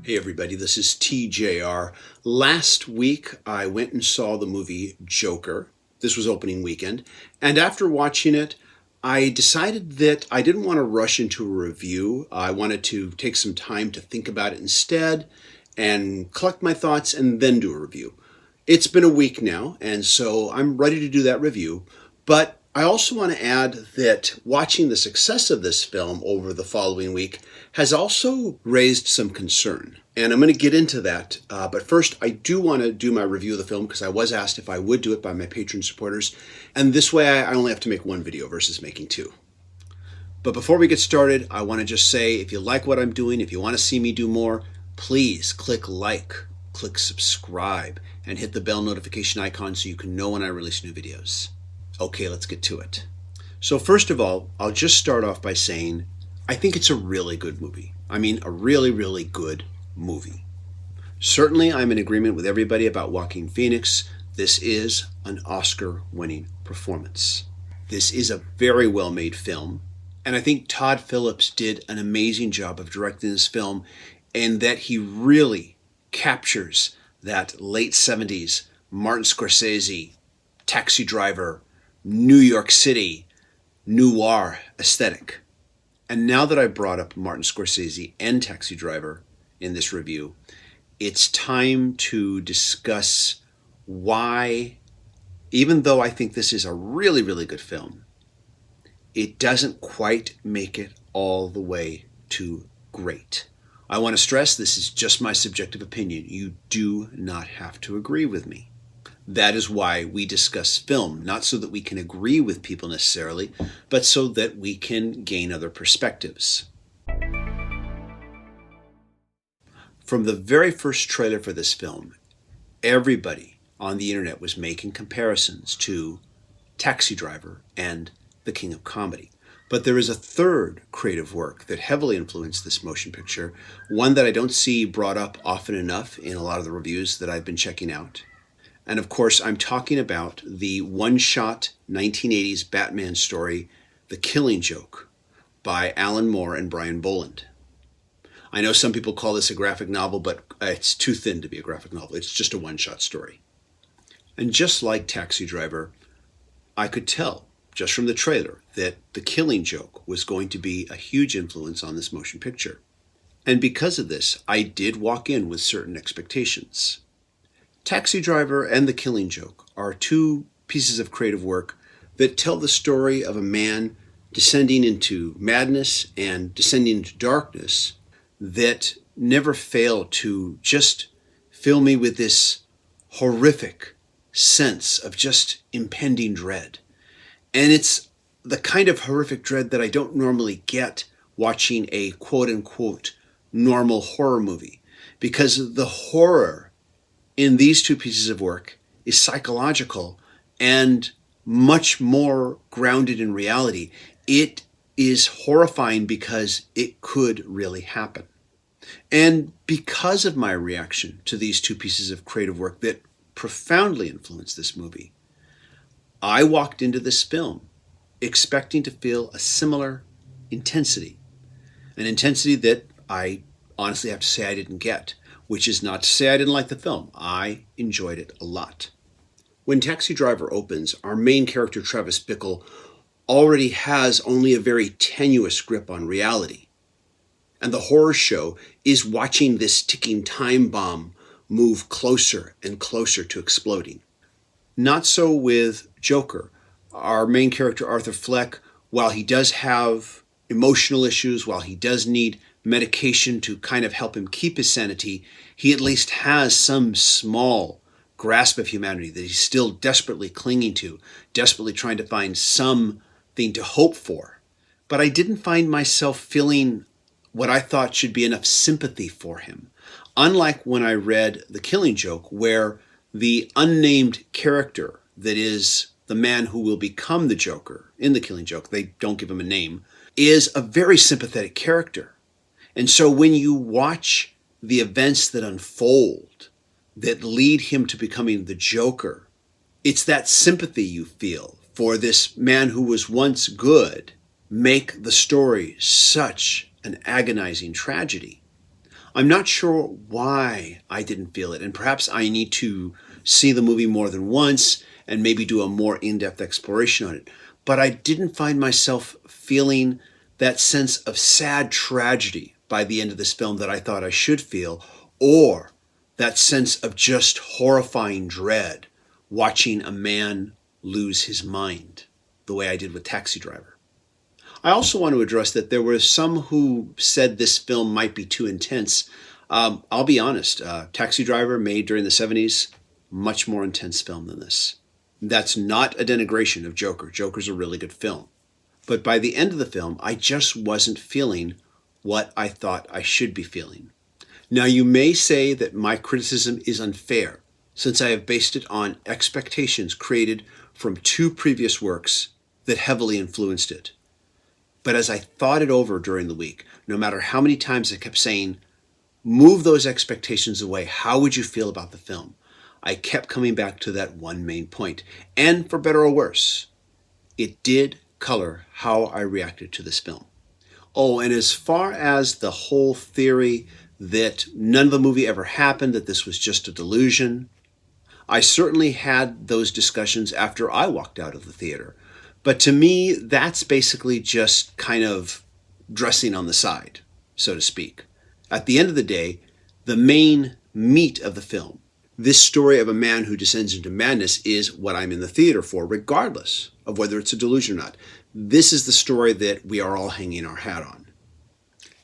Hey everybody, this is TJR. Last week I went and saw the movie Joker. This was opening weekend. And after watching it, I decided that I didn't want to rush into a review. I wanted to take some time to think about it instead and collect my thoughts and then do a review. It's been a week now, and so I'm ready to do that review. But I also want to add that watching the success of this film over the following week has also raised some concern. And I'm going to get into that. But first, I do want to do my review of the film because I was asked if I would do it by my Patreon supporters. And this way, I only have to make one video versus making two. But before we get started, I want to just say, if you like what I'm doing, if you want to see me do more, please click like, click subscribe, and hit the bell notification icon so you can know when I release new videos. Okay, let's get to it. So first of all, I'll just start off by saying I think it's a really good movie. I mean, a really, really good movie. Certainly, I'm in agreement with everybody about Joaquin Phoenix. This is an Oscar-winning performance. This is a very well-made film, and I think Todd Phillips did an amazing job of directing this film in that he really captures that late 70s Martin Scorsese, Taxi Driver, New York City, noir aesthetic. And now that I brought up Martin Scorsese and Taxi Driver in this review, it's time to discuss why, even though I think this is a really, really good film, it doesn't quite make it all the way to great. I want to stress this is just my subjective opinion. You do not have to agree with me. That is why we discuss film, not so that we can agree with people necessarily, but so that we can gain other perspectives. From the very first trailer for this film, everybody on the internet was making comparisons to Taxi Driver and The King of Comedy. But there is a third creative work that heavily influenced this motion picture, one that I don't see brought up often enough in a lot of the reviews that I've been checking out. And of course, I'm talking about the one-shot 1980s Batman story, The Killing Joke, by Alan Moore and Brian Boland. I know some people call this a graphic novel, but it's too thin to be a graphic novel. It's just a one-shot story. And just like Taxi Driver, I could tell just from the trailer that The Killing Joke was going to be a huge influence on this motion picture. And because of this, I did walk in with certain expectations. Taxi Driver and The Killing Joke are two pieces of creative work that tell the story of a man descending into madness and descending into darkness that never fail to just fill me with this horrific sense of just impending dread. And it's the kind of horrific dread that I don't normally get watching a quote-unquote normal horror movie, because the horror in these two pieces of work is psychological and much more grounded in reality. It is horrifying because it could really happen. And because of my reaction to these two pieces of creative work that profoundly influenced this movie, I walked into this film expecting to feel a similar intensity, an intensity that I honestly have to say I didn't get. Which is not to say I didn't like the film. I enjoyed it a lot. When Taxi Driver opens, our main character, Travis Bickle, already has only a very tenuous grip on reality. And the horror show is watching this ticking time bomb move closer and closer to exploding. Not so with Joker. Our main character, Arthur Fleck, while he does have emotional issues, while he does need medication to kind of help him keep his sanity, he at least has some small grasp of humanity that he's still desperately clinging to, desperately trying to find something to hope for. But I didn't find myself feeling what I thought should be enough sympathy for him. Unlike when I read The Killing Joke, where the unnamed character that is the man who will become the Joker in The Killing Joke, they don't give him a name, is a very sympathetic character. And so when you watch the events that unfold, that lead him to becoming the Joker, it's that sympathy you feel for this man who was once good make the story such an agonizing tragedy. I'm not sure why I didn't feel it, and perhaps I need to see the movie more than once and maybe do a more in-depth exploration on it. But I didn't find myself feeling that sense of sad tragedy by the end of this film that I thought I should feel, or that sense of just horrifying dread watching a man lose his mind the way I did with Taxi Driver. I also want to address that there were some who said this film might be too intense. I'll be honest, Taxi Driver, made during the 70s, much more intense film than this. That's not a denigration of Joker. Joker's a really good film. But by the end of the film, I just wasn't feeling what I thought I should be feeling. Now, you may say that my criticism is unfair, since I have based it on expectations created from two previous works that heavily influenced it. But as I thought it over during the week, no matter how many times I kept saying, move those expectations away, how would you feel about the film? I kept coming back to that one main point. And for better or worse, it did color how I reacted to this film. Oh, and as far as the whole theory that none of the movie ever happened, that this was just a delusion, I certainly had those discussions after I walked out of the theater. But to me, that's basically just kind of dressing on the side, so to speak. At the end of the day, the main meat of the film, this story of a man who descends into madness, is what I'm in the theater for, regardless of whether it's a delusion or not. This is the story that we are all hanging our hat on.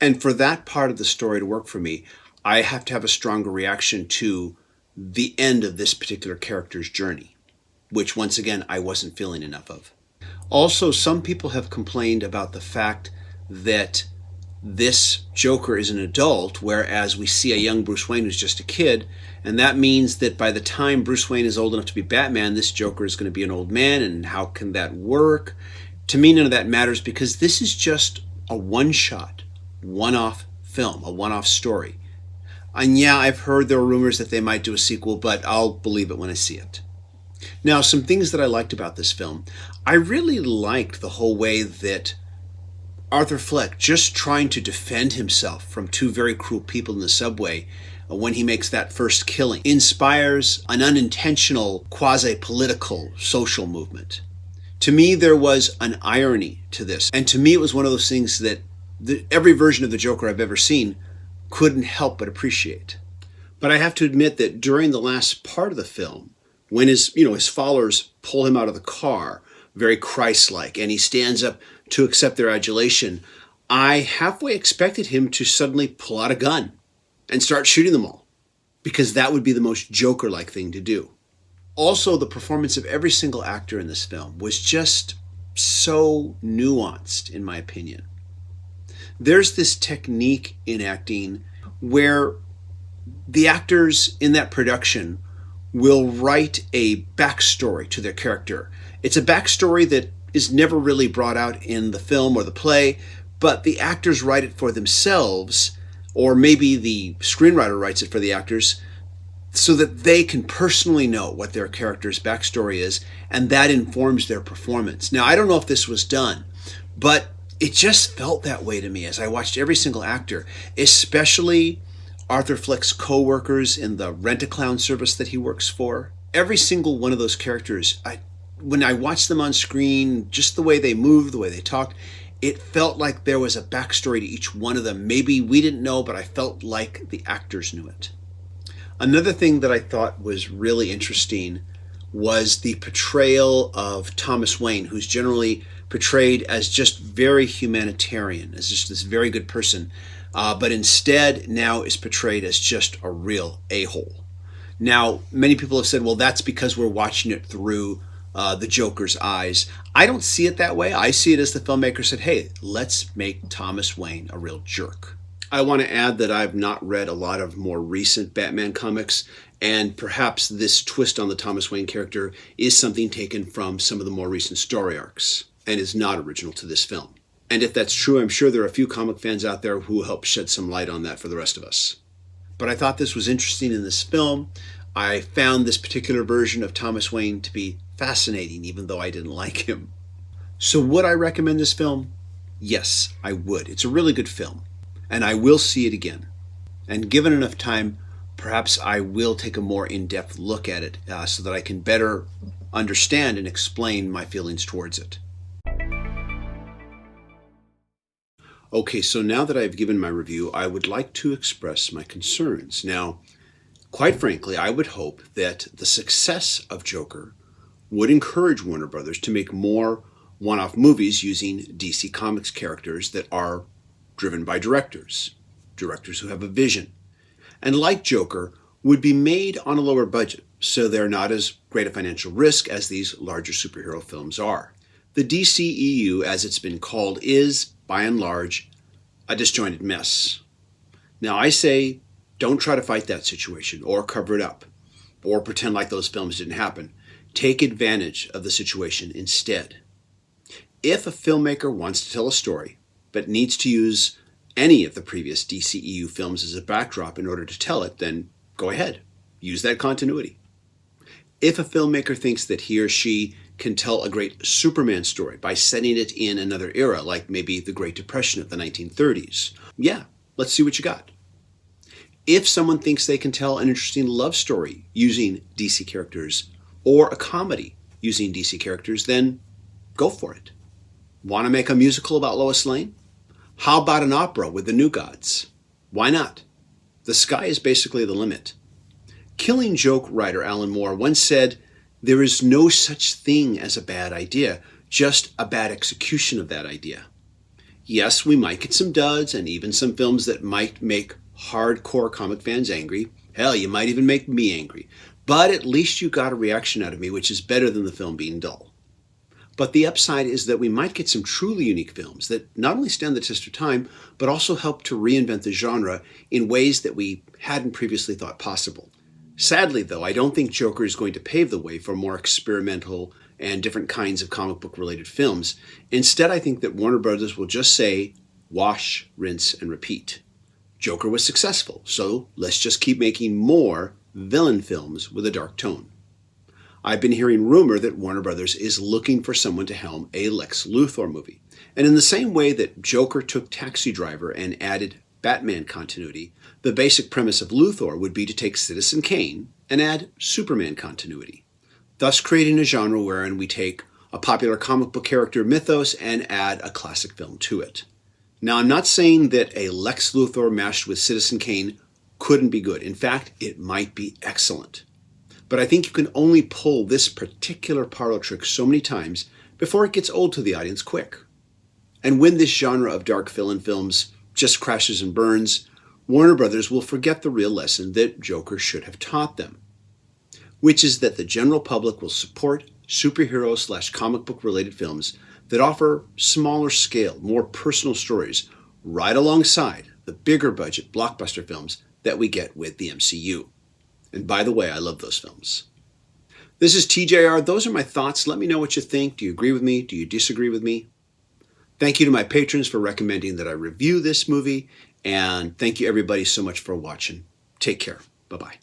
And for that part of the story to work for me, I have to have a stronger reaction to the end of this particular character's journey, which once again, I wasn't feeling enough of. Also, some people have complained about the fact that this Joker is an adult, whereas we see a young Bruce Wayne who's just a kid, and that means that by the time Bruce Wayne is old enough to be Batman, this Joker is going to be an old man, and how can that work? To me, none of that matters, because this is just a one-shot, one-off film, a one-off story. And yeah, I've heard there are rumors that they might do a sequel, but I'll believe it when I see it. Now, some things that I liked about this film. I really liked the whole way that Arthur Fleck, just trying to defend himself from two very cruel people in the subway when he makes that first killing, inspires an unintentional quasi-political social movement. To me, there was an irony to this. And to me, it was one of those things that every version of the Joker I've ever seen couldn't help but appreciate. But I have to admit that during the last part of the film, when his followers pull him out of the car, very Christ-like, and he stands up to accept their adulation, I halfway expected him to suddenly pull out a gun and start shooting them all, because that would be the most Joker-like thing to do. Also, the performance of every single actor in this film was just so nuanced, in my opinion. There's this technique in acting where the actors in that production will write a backstory to their character. It's a backstory that is never really brought out in the film or the play, but the actors write it for themselves, or maybe the screenwriter writes it for the actors, so that they can personally know what their character's backstory is, and that informs their performance. Now, I don't know if this was done, but it just felt that way to me as I watched every single actor, especially Arthur Fleck's co-workers in the rent-a-clown service that he works for. Every single one of those characters, when I watched them on screen, just the way they moved, the way they talked, it felt like there was a backstory to each one of them. Maybe we didn't know, but I felt like the actors knew it. Another thing that I thought was really interesting was the portrayal of Thomas Wayne, who's generally portrayed as just very humanitarian, as just this very good person, but instead now is portrayed as just a real a-hole. Now, many people have said, well, that's because we're watching it through the Joker's eyes. I don't see it that way. I see it as the filmmaker said, hey, let's make Thomas Wayne a real jerk. I want to add that I've not read a lot of more recent Batman comics, and perhaps this twist on the Thomas Wayne character is something taken from some of the more recent story arcs and is not original to this film. And if that's true, I'm sure there are a few comic fans out there who will help shed some light on that for the rest of us. But I thought this was interesting in this film. I found this particular version of Thomas Wayne to be fascinating, even though I didn't like him. So would I recommend this film? Yes, I would. It's a really good film, and I will see it again. And given enough time, perhaps I will take a more in-depth look at it so that I can better understand and explain my feelings towards it. Okay, so now that I've given my review, I would like to express my concerns. Now, quite frankly, I would hope that the success of Joker would encourage Warner Brothers to make more one-off movies using DC Comics characters that are driven by directors who have a vision, and like Joker, would be made on a lower budget, so they're not as great a financial risk as these larger superhero films are. The DCEU, as it's been called, is, by and large, a disjointed mess. Now I say, don't try to fight that situation, or cover it up, or pretend like those films didn't happen. Take advantage of the situation instead. If a filmmaker wants to tell a story, but needs to use any of the previous DCEU films as a backdrop in order to tell it, then go ahead. Use that continuity. If a filmmaker thinks that he or she can tell a great Superman story by setting it in another era, like maybe the Great Depression of the 1930s, yeah, let's see what you got. If someone thinks they can tell an interesting love story using DC characters, or a comedy using DC characters, then go for it. Want to make a musical about Lois Lane? How about an opera with the New Gods? Why not? The sky is basically the limit. Killing Joke writer Alan Moore once said, "There is no such thing as a bad idea, just a bad execution of that idea." Yes, we might get some duds and even some films that might make hardcore comic fans angry. Hell, you might even make me angry. But at least you got a reaction out of me, which is better than the film being dull. But the upside is that we might get some truly unique films that not only stand the test of time, but also help to reinvent the genre in ways that we hadn't previously thought possible. Sadly, though, I don't think Joker is going to pave the way for more experimental and different kinds of comic book related films. Instead, I think that Warner Brothers will just say, wash, rinse, and repeat. Joker was successful, so let's just keep making more villain films with a dark tone. I've been hearing rumor that Warner Brothers is looking for someone to helm a Lex Luthor movie. And in the same way that Joker took Taxi Driver and added Batman continuity, the basic premise of Luthor would be to take Citizen Kane and add Superman continuity, thus creating a genre wherein we take a popular comic book character mythos and add a classic film to it. Now, I'm not saying that a Lex Luthor mashed with Citizen Kane couldn't be good. In fact, it might be excellent. But I think you can only pull this particular parlor trick so many times before it gets old to the audience quick. And when this genre of dark villain films just crashes and burns, Warner Brothers will forget the real lesson that Joker should have taught them, which is that the general public will support superhero/comic book related films that offer smaller scale, more personal stories right alongside the bigger budget blockbuster films that we get with the MCU. And by the way, I love those films. This is TJR. Those are my thoughts. Let me know what you think. Do you agree with me? Do you disagree with me? Thank you to my patrons for recommending that I review this movie. And thank you everybody so much for watching. Take care. Bye-bye.